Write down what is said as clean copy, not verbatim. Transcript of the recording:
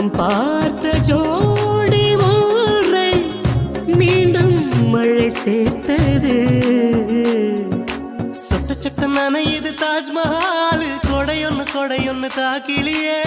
நான் பார்த்த ஜோடி ஒன்றை மீண்டும் மழை சேர்த்தது. சொட்ட சொட்ட நனையுது தாஜ்மஹால், கொடையொன்னு கொடையொன்னு தாக்கிலியே.